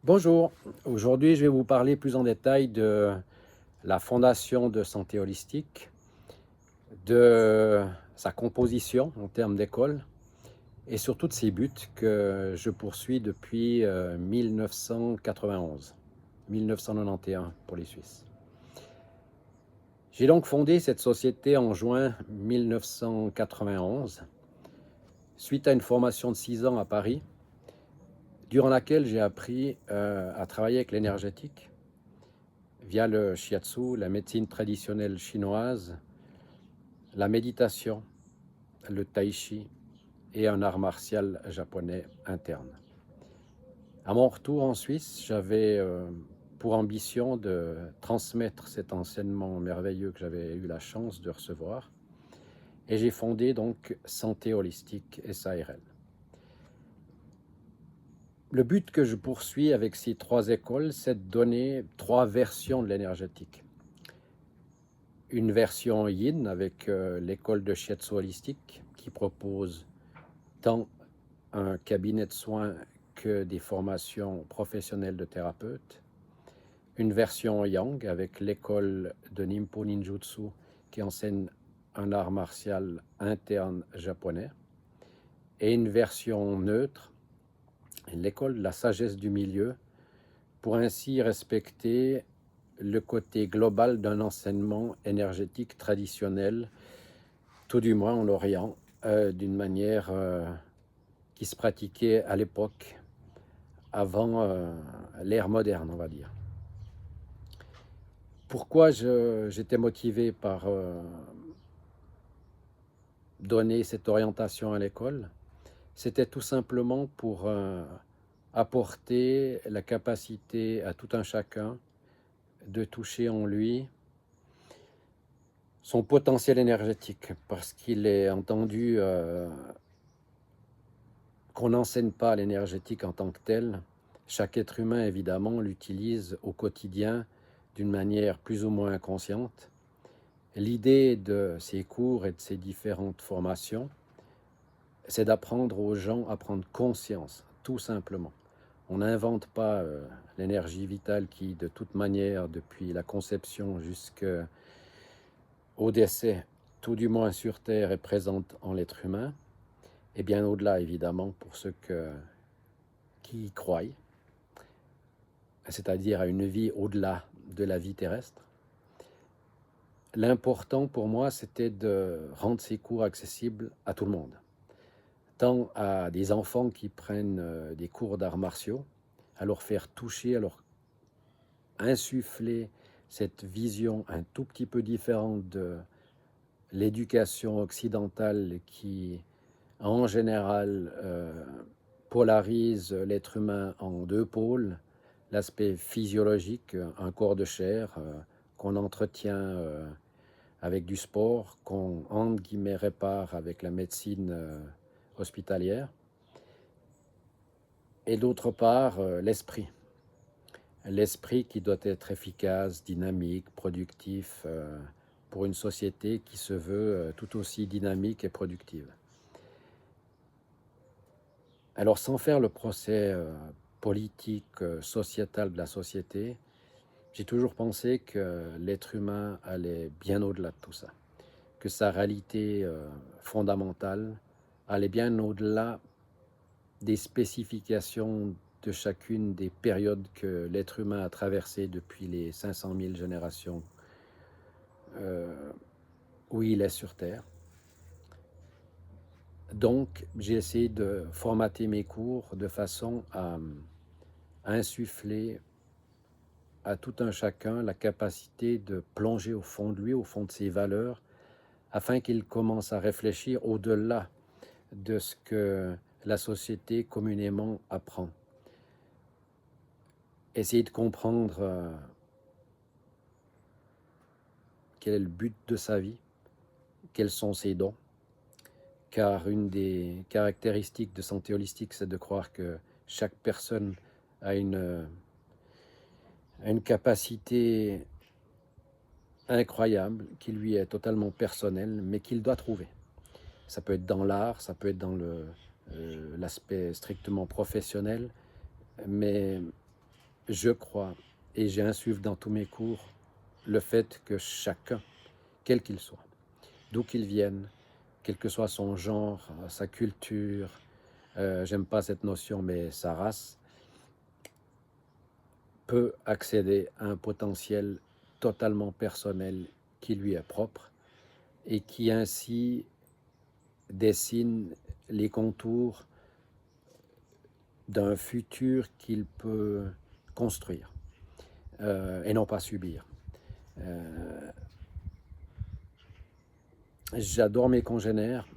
Bonjour, aujourd'hui je vais vous parler plus en détail de la Fondation de santé holistique, de sa composition en termes d'école et surtout de ses buts que je poursuis depuis 1991, 1991 pour les Suisses. J'ai donc fondé cette société en juin 1991 suite à une formation de 6 ans à Paris, durant laquelle j'ai appris à travailler avec l'énergétique via le shiatsu, la médecine traditionnelle chinoise, la méditation, le tai chi et un art martial japonais interne. À mon retour en Suisse, j'avais pour ambition de transmettre cet enseignement merveilleux que j'avais eu la chance de recevoir et j'ai fondé donc Santé Holistique SARL. Le but que je poursuis avec ces 3 écoles, c'est de donner 3 versions de l'énergétique. Une version yin avec l'école de shiatsu holistique qui propose tant un cabinet de soins que des formations professionnelles de thérapeutes. Une version yang avec l'école de Nimpo Ninjutsu qui enseigne un art martial interne japonais. Et une version neutre, l'école de la sagesse du milieu, pour ainsi respecter le côté global d'un enseignement énergétique traditionnel, tout du moins en Orient, d'une manière qui se pratiquait à l'époque, avant l'ère moderne, on va dire. Pourquoi j'étais motivé par donner cette orientation à l'école? C'était tout simplement pour apporter la capacité à tout un chacun de toucher en lui son potentiel énergétique, parce qu'il est entendu qu'on n'enseigne pas l'énergétique en tant que tel. Chaque être humain, évidemment, l'utilise au quotidien d'une manière plus ou moins inconsciente. L'idée de ces cours et de ces différentes formations, c'est d'apprendre aux gens à prendre conscience, tout simplement. On n'invente pas l'énergie vitale qui, de toute manière, depuis la conception jusqu'au décès, tout du moins sur Terre, est présente en l'être humain, et bien au-delà, évidemment, pour ceux qui y croient, c'est-à-dire à une vie au-delà de la vie terrestre. L'important pour moi, c'était de rendre ces cours accessibles à tout le monde, tant à des enfants qui prennent des cours d'arts martiaux, à leur faire toucher, à leur insuffler cette vision un tout petit peu différente de l'éducation occidentale qui, en général, polarise l'être humain en 2 pôles, l'aspect physiologique, un corps de chair qu'on entretient avec du sport, qu'on, entre guillemets, répare avec la médecine hospitalière, et d'autre part, l'esprit. L'esprit qui doit être efficace, dynamique, productif, pour une société qui se veut tout aussi dynamique et productive. Alors, sans faire le procès politique, sociétal de la société, j'ai toujours pensé que l'être humain allait bien au-delà de tout ça, que sa réalité fondamentale allait bien au-delà des spécifications de chacune des périodes que l'être humain a traversées depuis les 500 000 générations où il est sur Terre. Donc, j'ai essayé de formater mes cours de façon à insuffler à tout un chacun la capacité de plonger au fond de lui, au fond de ses valeurs, afin qu'il commence à réfléchir au-delà de ce que la société communément apprend. Essayer de comprendre quel est le but de sa vie, quels sont ses dons, car une des caractéristiques de santé holistique, c'est de croire que chaque personne a une capacité incroyable qui lui est totalement personnelle, mais qu'il doit trouver. Ça peut être dans l'art, ça peut être dans l'aspect strictement professionnel, mais je crois, et j'insuffle dans tous mes cours, le fait que chacun, quel qu'il soit, d'où qu'il vienne, quel que soit son genre, sa culture, j'aime pas cette notion, mais sa race, peut accéder à un potentiel totalement personnel qui lui est propre et qui ainsi dessine les contours d'un futur qu'il peut construire et non pas subir. J'adore mes congénères,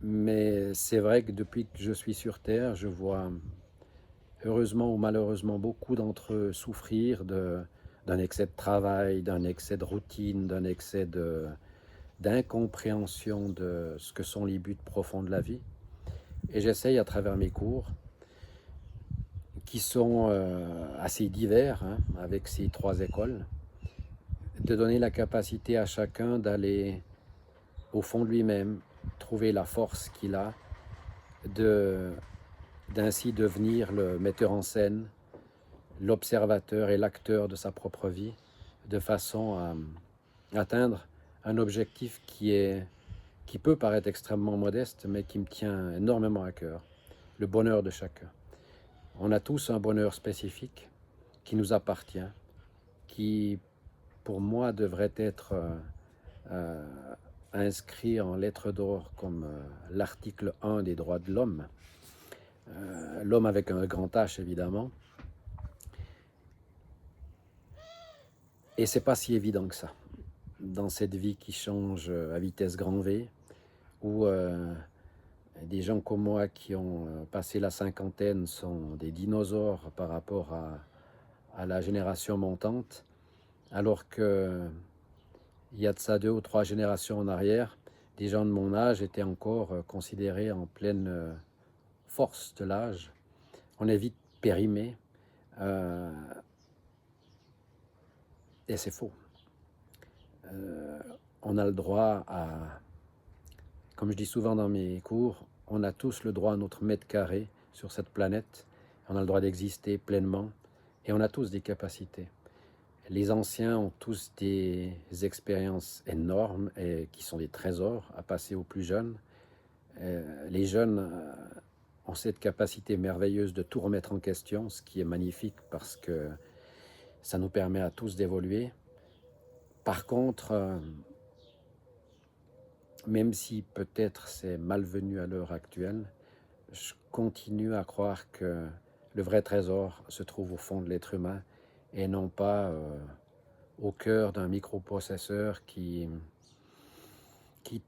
mais c'est vrai que depuis que je suis sur Terre, je vois heureusement ou malheureusement beaucoup d'entre eux souffrir d'un excès de travail, d'un excès de routine, d'un excès d'incompréhension de ce que sont les buts profonds de la vie. Et j'essaye à travers mes cours, qui sont assez divers, hein, avec ces 3 écoles, de donner la capacité à chacun d'aller au fond de lui-même, trouver la force qu'il a, d'ainsi devenir le metteur en scène, l'observateur et l'acteur de sa propre vie, de façon à atteindre un objectif qui peut paraître extrêmement modeste, mais qui me tient énormément à cœur, le bonheur de chacun. On a tous un bonheur spécifique qui nous appartient, qui, pour moi, devrait être inscrit en lettres d'or comme l'article 1 des droits de l'homme. L'homme avec un grand H, évidemment. Et c'est pas si évident que ça. Dans cette vie qui change à vitesse grand V, où des gens comme moi qui ont passé la cinquantaine sont des dinosaures par rapport à la génération montante, alors que il y a de ça 2 ou 3 générations en arrière, des gens de mon âge étaient encore considérés en pleine force de l'âge. On est vite périmé, et c'est faux. On a le droit à, comme je dis souvent dans mes cours, on a tous le droit à notre mètre carré sur cette planète, on a le droit d'exister pleinement, et on a tous des capacités. Les anciens ont tous des expériences énormes et qui sont des trésors à passer aux plus jeunes. Les jeunes ont cette capacité merveilleuse de tout remettre en question, ce qui est magnifique parce que ça nous permet à tous d'évoluer. Par contre, même si peut-être c'est malvenu à l'heure actuelle, je continue à croire que le vrai trésor se trouve au fond de l'être humain et non pas au cœur d'un microprocesseur qui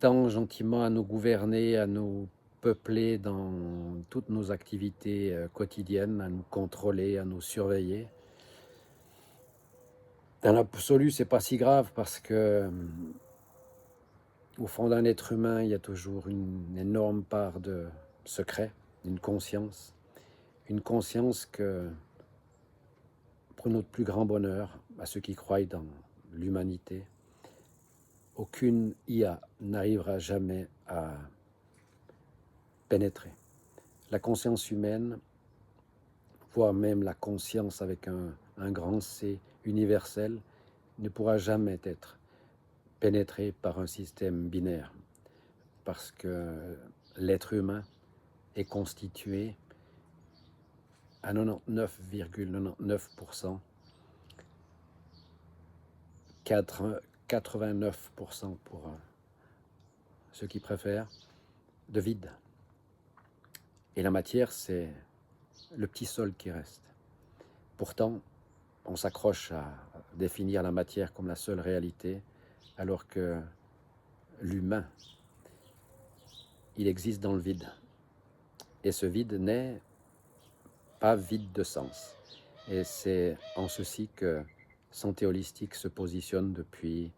tend gentiment à nous gouverner, à nous peupler dans toutes nos activités quotidiennes, à nous contrôler, à nous surveiller. Dans l'absolu, c'est pas si grave parce que au fond d'un être humain, il y a toujours une énorme part de secret, une conscience que, pour notre plus grand bonheur, à ceux qui croient dans l'humanité, aucune IA n'arrivera jamais à pénétrer. La conscience humaine, voire même la conscience avec un grand C universel, ne pourra jamais être pénétrée par un système binaire, parce que l'être humain est constitué à 99,99%, 89% pour ceux qui préfèrent, de vide. Et la matière, c'est le petit sol qui reste. Pourtant, on s'accroche à définir la matière comme la seule réalité, alors que l'humain, il existe dans le vide. Et ce vide n'est pas vide de sens. Et c'est en ceci que Santé Holistique se positionne depuis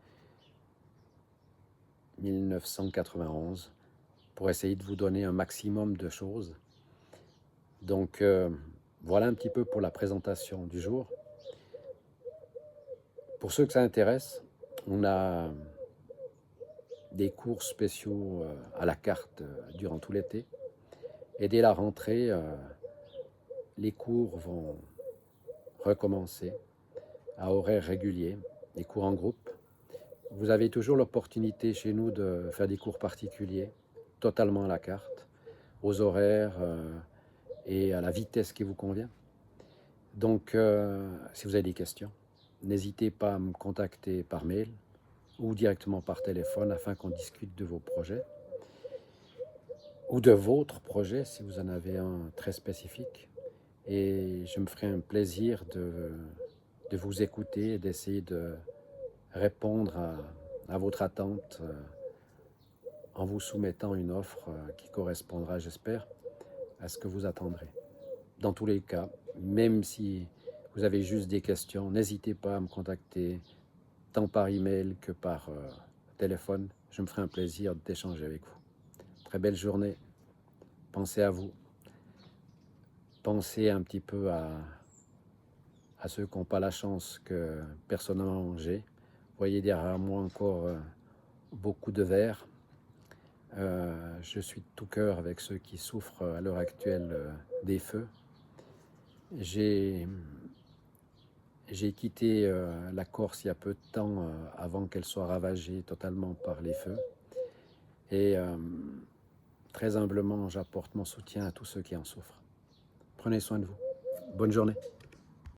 1991 pour essayer de vous donner un maximum de choses. Donc voilà un petit peu pour la présentation du jour. Pour ceux que ça intéresse, on a des cours spéciaux à la carte durant tout l'été. Et dès la rentrée, les cours vont recommencer à horaires réguliers, des cours en groupe. Vous avez toujours l'opportunité chez nous de faire des cours particuliers, totalement à la carte, aux horaires et à la vitesse qui vous convient. Donc, si vous avez des questions, n'hésitez pas à me contacter par mail ou directement par téléphone afin qu'on discute de vos projets ou de votre projet si vous en avez un très spécifique. Et je me ferai un plaisir de vous écouter et d'essayer de répondre à votre attente en vous soumettant une offre qui correspondra, j'espère, à ce que vous attendrez. Dans tous les cas, même si vous avez juste des questions, n'hésitez pas à me contacter tant par email que par téléphone. Je me ferai un plaisir d'échanger avec vous. Très belle journée. Pensez à vous. Pensez un petit peu à ceux qui n'ont pas la chance que personnellement j'ai. Vous voyez derrière moi encore beaucoup de verre. Je suis de tout cœur avec ceux qui souffrent à l'heure actuelle des feux. J'ai quitté la Corse il y a peu de temps avant qu'elle soit ravagée totalement par les feux. Et très humblement, j'apporte mon soutien à tous ceux qui en souffrent. Prenez soin de vous. Bonne journée.